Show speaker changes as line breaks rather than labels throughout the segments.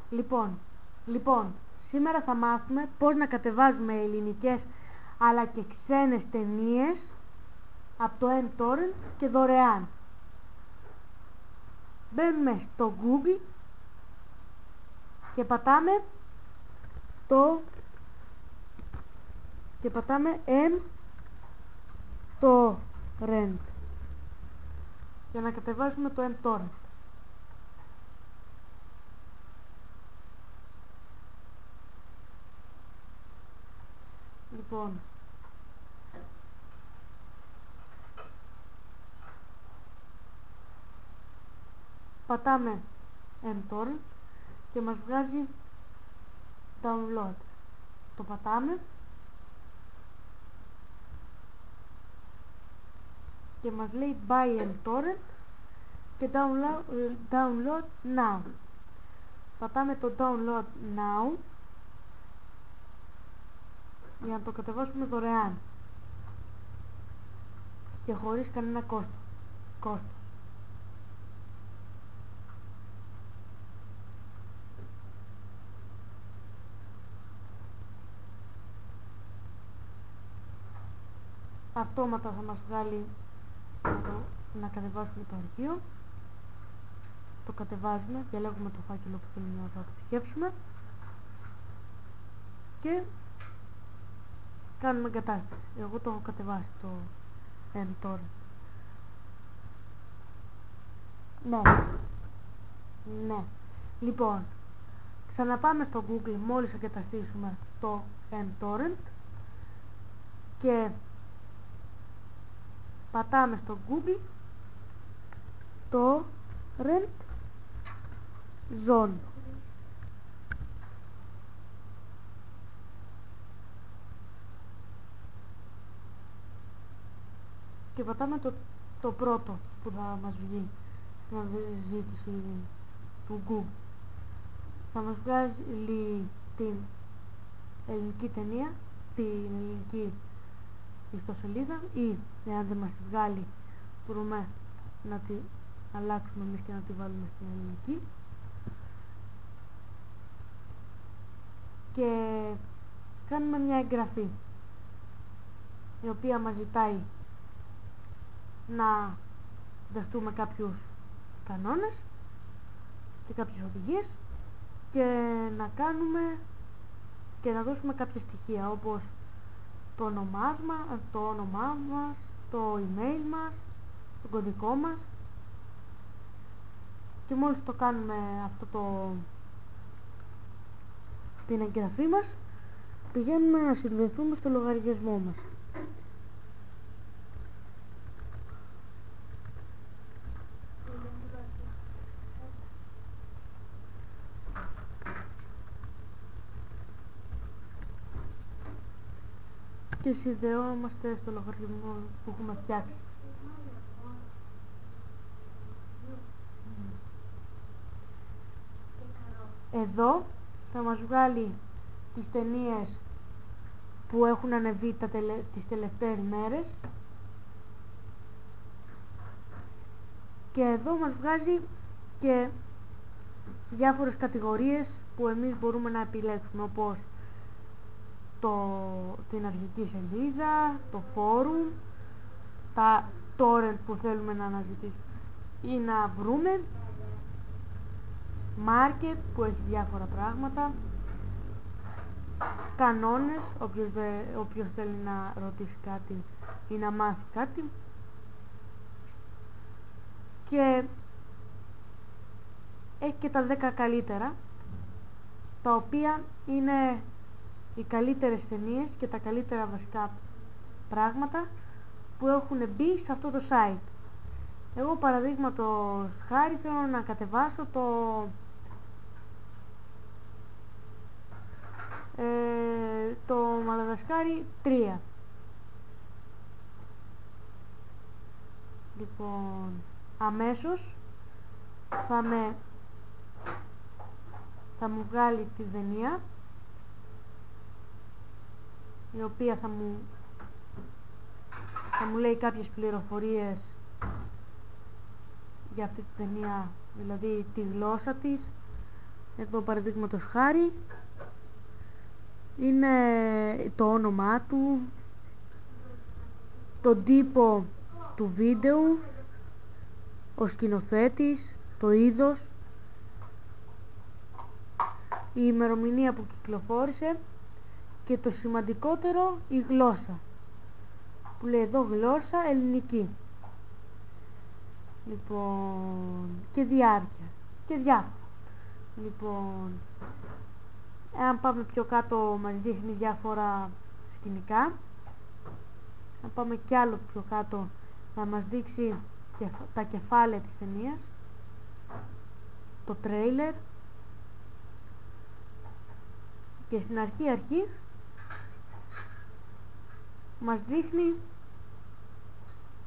Λοιπόν, σήμερα θα μάθουμε πώς να κατεβάζουμε ελληνικές αλλά και ξένες ταινίες από το mTorrent και δωρεάν. Μπαίνουμε στο Google και πατάμε mTorrent για να κατεβάσουμε το mTorrent. Λοιπόν, πατάμε mTorrent και μας βγάζει download. Το πατάμε και μας λέει buy mTorrent και download now. Πατάμε το download now για να το κατεβάσουμε δωρεάν και χωρίς κανένα κόστος. Αυτόματα θα μας βγάλει να κατεβάσουμε το αρχείο. Το κατεβάζουμε, διαλέγουμε το φάκελο που θέλουμε να το αποθηκεύσουμε και κάνουμε εγκατάσταση. Εγώ το έχω κατεβάσει το mTorrent. Ναι. Λοιπόν, ξαναπάμε στο Google μόλις εγκαταστήσουμε το mTorrent και πατάμε στο Google το Torrent Zone. Και πατάμε το πρώτο που θα μας βγει στην αναζήτηση του Google. Θα μας βγάζει την ελληνική ταινία, την ελληνική ιστοσελίδα, ή εάν δεν μας τη βγάλει μπορούμε να τη αλλάξουμε εμείς και να τη βάλουμε στην ελληνική. Και κάνουμε μια εγγραφή η οποία μας ζητάει να δεχτούμε κάποιους κανόνες και κάποιες οδηγίες και να δώσουμε κάποια στοιχεία όπως το όνομά μας, το email μας, το κωδικό μας. Και μόλις το κάνουμε την εγγραφή μας, πηγαίνουμε να συνδεθούμε στο λογαριασμό μας. Και συνδεόμαστε στο λογαριασμό που έχουμε φτιάξει. Εδώ θα μας βγάλει τις ταινίες που έχουν ανεβεί τις τελευταίες μέρες και εδώ μας βγάζει και διάφορες κατηγορίες που εμείς μπορούμε να επιλέξουμε, όπως την αρχική σελίδα, το forum, τα torrent που θέλουμε να αναζητήσουμε ή να βρούμε, market που έχει διάφορα πράγματα, κανόνες, όποιος θέλει να ρωτήσει κάτι ή να μάθει κάτι, και έχει και τα 10 καλύτερα, τα οποία είναι οι καλύτερες ταινίες και τα καλύτερα βασικά πράγματα που έχουν μπει σε αυτό το site. Εγώ παραδείγματος χάρη θέλω να κατεβάσω το Μαδαγασκάρι 3. Λοιπόν, αμέσως θα μου βγάλει τη ταινία, η οποία θα μου λέει κάποιες πληροφορίες για αυτή την ταινία, δηλαδή τη γλώσσα της, Εδώ παραδείγματος χάρη είναι το όνομά του, τον τύπο του βίντεο, ο σκηνοθέτης, το είδος, η ημερομηνία που κυκλοφόρησε και το σημαντικότερο, η γλώσσα, που λέει εδώ γλώσσα ελληνική. Λοιπόν, και διάρκεια και διάφορα. Λοιπόν, εάν πάμε πιο κάτω μας δείχνει διάφορα σκηνικά. Αν πάμε κι άλλο πιο κάτω θα μας δείξει τα κεφάλαια της ταινίας, το τρέιλερ, και στην αρχή μας δείχνει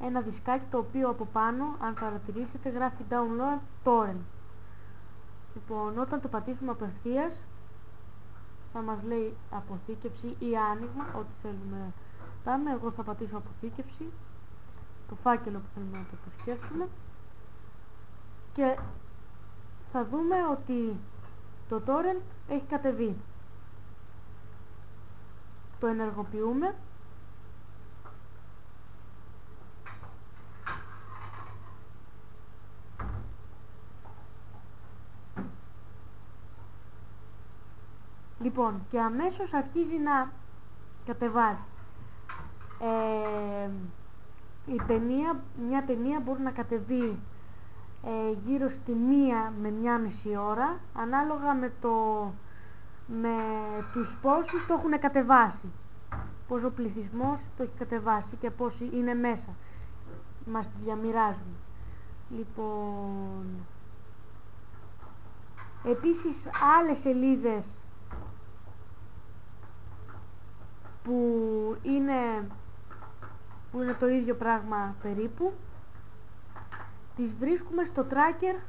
ένα δισκάκι το οποίο από πάνω, αν παρατηρήσετε, γράφει download torrent. Λοιπόν, όταν το πατήσουμε απευθείας θα μας λέει αποθήκευση ή άνοιγμα, ό,τι θέλουμε να πάμε. Εγώ θα πατήσω αποθήκευση, το φάκελο που θέλουμε να το αποθηκεύσουμε, και θα δούμε ότι το torrent έχει κατεβεί. Το ενεργοποιούμε. Λοιπόν, και αμέσως αρχίζει να κατεβάζει. Μια ταινία μπορεί να κατεβεί γύρω στη 1 με 1,5 ώρα, ανάλογα με τους πόσους το έχουν κατεβάσει, πόσο πληθυσμός το έχει κατεβάσει και πόσοι είναι μέσα, μας τη διαμοιράζουν. Λοιπόν, επίσης άλλες σελίδες που είναι το ίδιο πράγμα περίπου, τις βρίσκουμε στο tracker.gr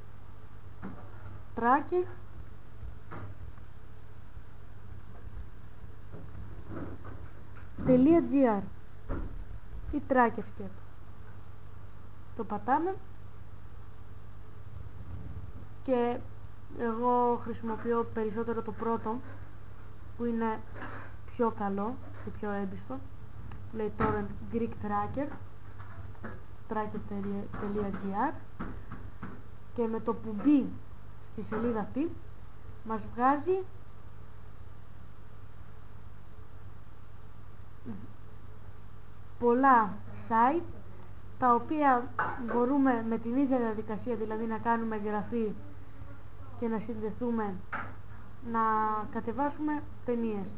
ή tracker σκέτο. Το πατάμε και εγώ χρησιμοποιώ περισσότερο το πρώτο, που είναι πιο καλό και πιο έμπιστο. Λέει torrent Greek tracker, tracker.gr, και με το που μπει στη σελίδα αυτή μας βγάζει πολλά site, τα οποία μπορούμε με την ίδια διαδικασία, δηλαδή να κάνουμε εγγραφή και να συνδεθούμε, να κατεβάσουμε ταινίες.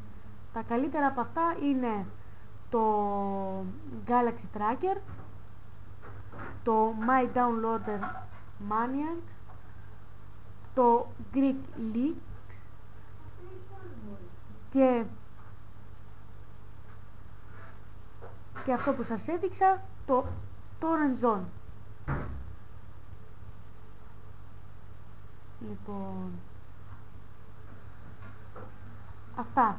Τα καλύτερα από αυτά είναι το Galaxy Tracker, το My Downloader Maniacs, το Greek Leaks και αυτό που σας έδειξα, το Torrent Zone. Λοιπόν, αυτά.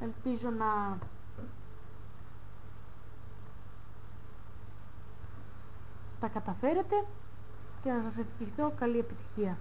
Ελπίζω να τα καταφέρετε και να σας ευχηθώ καλή επιτυχία.